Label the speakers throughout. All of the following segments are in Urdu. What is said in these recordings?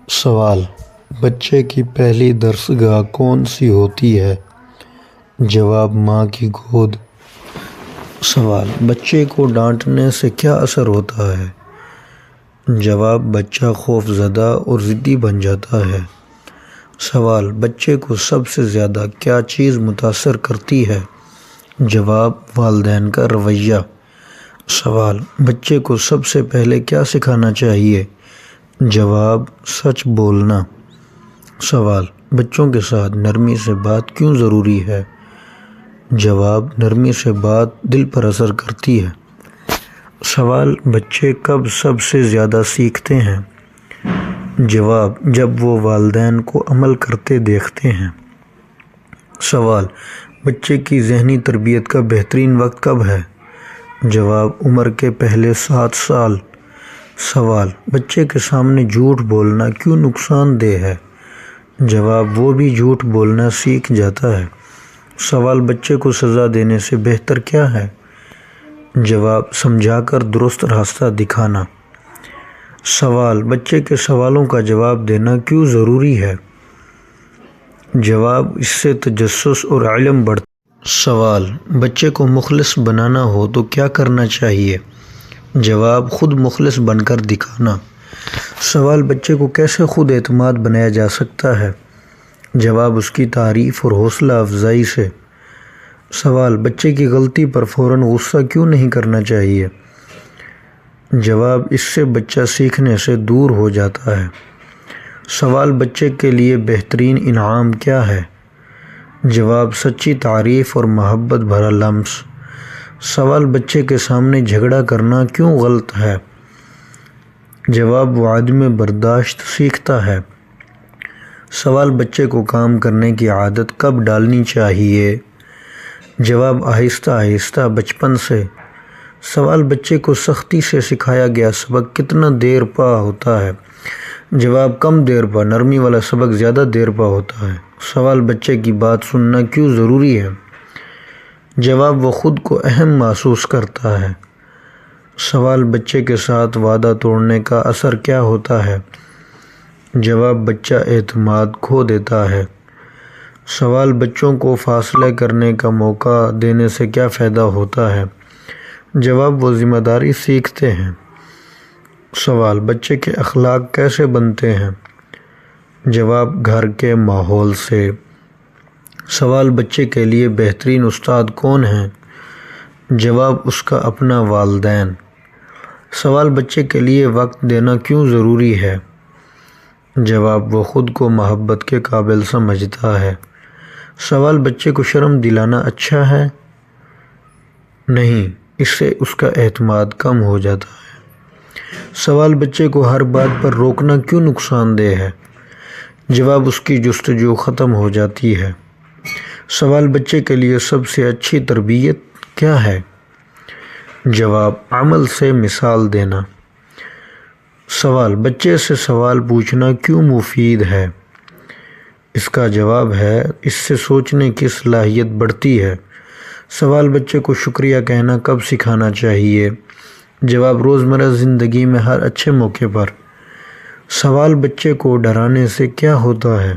Speaker 1: سوال: بچے کی پہلی درسگاہ کون سی ہوتی ہے؟ جواب: ماں کی گود۔ سوال: بچے کو ڈانٹنے سے کیا اثر ہوتا ہے؟ جواب: بچہ خوف زدہ اور ضدی بن جاتا ہے۔ سوال: بچے کو سب سے زیادہ کیا چیز متاثر کرتی ہے؟ جواب: والدین کا رویہ۔ سوال: بچے کو سب سے پہلے کیا سکھانا چاہیے؟ جواب: سچ بولنا۔ سوال: بچوں کے ساتھ نرمی سے بات کیوں ضروری ہے؟ جواب: نرمی سے بات دل پر اثر کرتی ہے۔ سوال: بچے کب سب سے زیادہ سیکھتے ہیں؟ جواب: جب وہ والدین کو عمل کرتے دیکھتے ہیں۔ سوال: بچے کی ذہنی تربیت کا بہترین وقت کب ہے؟ جواب: عمر کے پہلے 7 سال۔ سوال: بچے کے سامنے جھوٹ بولنا کیوں نقصان دہ ہے؟ جواب: وہ بھی جھوٹ بولنا سیکھ جاتا ہے۔ سوال: بچے کو سزا دینے سے بہتر کیا ہے؟ جواب: سمجھا کر درست راستہ دکھانا۔ سوال: بچے کے سوالوں کا جواب دینا کیوں ضروری ہے؟ جواب: اس سے تجسس اور علم بڑھتا ہے۔ سوال: بچے کو مخلص بنانا ہو تو کیا کرنا چاہیے؟ جواب: خود مخلص بن کر دکھانا۔ سوال: بچے کو کیسے خود اعتماد بنایا جا سکتا ہے؟ جواب: اس کی تعریف اور حوصلہ افزائی سے۔ سوال: بچے کی غلطی پر فوراً غصہ کیوں نہیں کرنا چاہیے؟ جواب: اس سے بچہ سیکھنے سے دور ہو جاتا ہے۔ سوال: بچے کے لیے بہترین انعام کیا ہے؟ جواب: سچی تعریف اور محبت بھرا لمس۔ سوال: بچے کے سامنے جھگڑا کرنا کیوں غلط ہے؟ جواب: وہ عدم برداشت سیکھتا ہے۔ سوال: بچے کو کام کرنے کی عادت کب ڈالنی چاہیے؟ جواب: آہستہ آہستہ، بچپن سے۔ سوال: بچے کو سختی سے سکھایا گیا سبق کتنا دیر پا ہوتا ہے؟ جواب: کم دیر پا، نرمی والا سبق زیادہ دیر پا ہوتا ہے۔ سوال: بچے کی بات سننا کیوں ضروری ہے؟ جواب: وہ خود کو اہم محسوس کرتا ہے۔ سوال: بچے کے ساتھ وعدہ توڑنے کا اثر کیا ہوتا ہے؟ جواب: بچہ اعتماد کھو دیتا ہے۔ سوال: بچوں کو فیصلے کرنے کا موقع دینے سے کیا فائدہ ہوتا ہے؟ جواب: وہ ذمہ داری سیکھتے ہیں۔ سوال: بچے کے اخلاق کیسے بنتے ہیں؟ جواب: گھر کے ماحول سے۔ سوال: بچے کے لیے بہترین استاد کون ہیں؟ جواب: اس کا اپنا والدین۔ سوال: بچے کے لیے وقت دینا کیوں ضروری ہے؟ جواب: وہ خود کو محبت کے قابل سمجھتا ہے۔ سوال: بچے کو شرم دلانا اچھا ہے؟ نہیں، اس سے اس کا اعتماد کم ہو جاتا ہے۔ سوال: بچے کو ہر بات پر روکنا کیوں نقصان دہ ہے؟ جواب: اس کی جستجو ختم ہو جاتی ہے۔ سوال: بچے کے لیے سب سے اچھی تربیت کیا ہے؟ جواب: عمل سے مثال دینا۔ سوال: بچے سے سوال پوچھنا کیوں مفید ہے؟ اس کا جواب ہے، اس سے سوچنے کی صلاحیت بڑھتی ہے۔ سوال: بچے کو شکریہ کہنا کب سکھانا چاہیے؟ جواب: روزمرہ زندگی میں ہر اچھے موقع پر۔ سوال: بچے کو ڈرانے سے کیا ہوتا ہے؟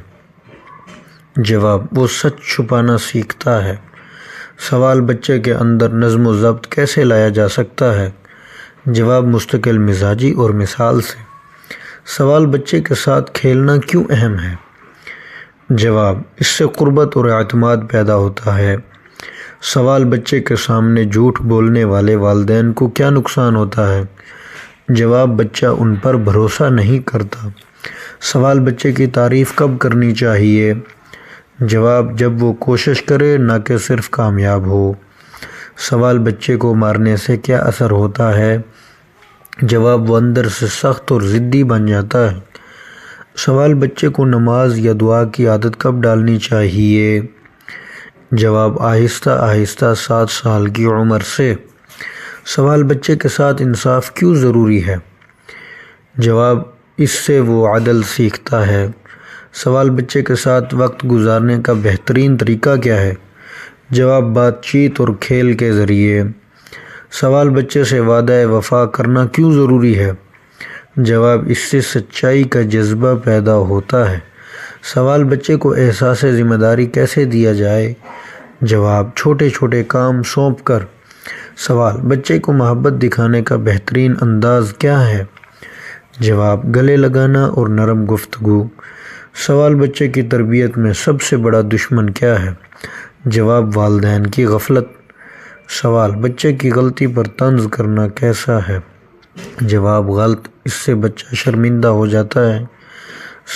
Speaker 1: جواب: وہ سچ چھپانا سیکھتا ہے۔ سوال: بچے کے اندر نظم و ضبط کیسے لایا جا سکتا ہے؟ جواب: مستقل مزاجی اور مثال سے۔ سوال: بچے کے ساتھ کھیلنا کیوں اہم ہے؟ جواب: اس سے قربت اور اعتماد پیدا ہوتا ہے۔ سوال: بچے کے سامنے جھوٹ بولنے والے والدین کو کیا نقصان ہوتا ہے؟ جواب: بچہ ان پر بھروسہ نہیں کرتا۔ سوال: بچے کی تعریف کب کرنی چاہیے؟ جواب: جب وہ کوشش کرے، نہ کہ صرف کامیاب ہو۔ سوال: بچے کو مارنے سے کیا اثر ہوتا ہے؟ جواب: وہ اندر سے سخت اور ضدی بن جاتا ہے۔ سوال: بچے کو نماز یا دعا کی عادت کب ڈالنی چاہیے؟ جواب: آہستہ آہستہ، 7 سال کی عمر سے۔ سوال: بچے کے ساتھ انصاف کیوں ضروری ہے؟ جواب: اس سے وہ عدل سیکھتا ہے۔ سوال: بچے کے ساتھ وقت گزارنے کا بہترین طریقہ کیا ہے؟ جواب: بات چیت اور کھیل کے ذریعے۔ سوال: بچے سے وعدہ وفا کرنا کیوں ضروری ہے؟ جواب، اس سے سچائی کا جذبہ پیدا ہوتا ہے۔ سوال، بچے کو احساس ذمہ داری کیسے دیا جائے؟ جواب، چھوٹے چھوٹے کام سونپ کر۔ سوال، بچے کو محبت دکھانے کا بہترین انداز کیا ہے؟ جواب، گلے لگانا اور نرم گفتگو۔ سوال، بچے کی تربیت میں سب سے بڑا دشمن کیا ہے؟ جواب، والدین کی غفلت۔ سوال، بچے کی غلطی پر طنز کرنا کیسا ہے؟ جواب، غلط، اس سے بچہ شرمندہ ہو جاتا ہے۔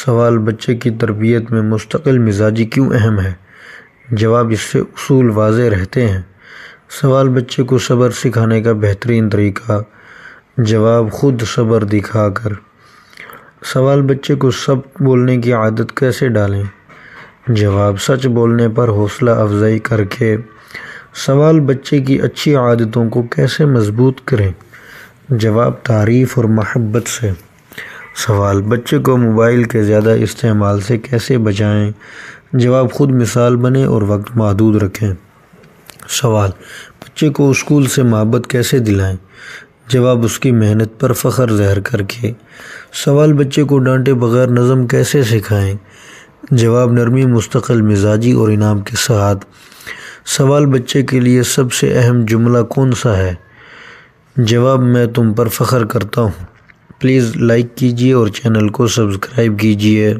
Speaker 1: سوال، بچے کی تربیت میں مستقل مزاجی کیوں اہم ہے؟ جواب، اس سے اصول واضح رہتے ہیں۔ سوال، بچے کو صبر سکھانے کا بہترین طریقہ؟ جواب، خود صبر دکھا کر۔ سوال، بچے کو سچ بولنے کی عادت کیسے ڈالیں؟ جواب، سچ بولنے پر حوصلہ افزائی کر کے۔ سوال، بچے کی اچھی عادتوں کو کیسے مضبوط کریں؟ جواب، تعریف اور محبت سے۔ سوال، بچے کو موبائل کے زیادہ استعمال سے کیسے بچائیں؟ جواب، خود مثال بنیں اور وقت محدود رکھیں۔ سوال، بچے کو اسکول سے محبت کیسے دلائیں؟ جواب، اس کی محنت پر فخر ظاہر کر کے۔ سوال، بچے کو ڈانٹے بغیر نظم کیسے سکھائیں؟ جواب، نرمی، مستقل مزاجی اور انعام کے ساتھ۔ سوال، بچے کے لیے سب سے اہم جملہ کون سا ہے؟ جواب، میں تم پر فخر کرتا ہوں۔ پلیز لائک کیجیے اور چینل کو سبسکرائب کیجیے۔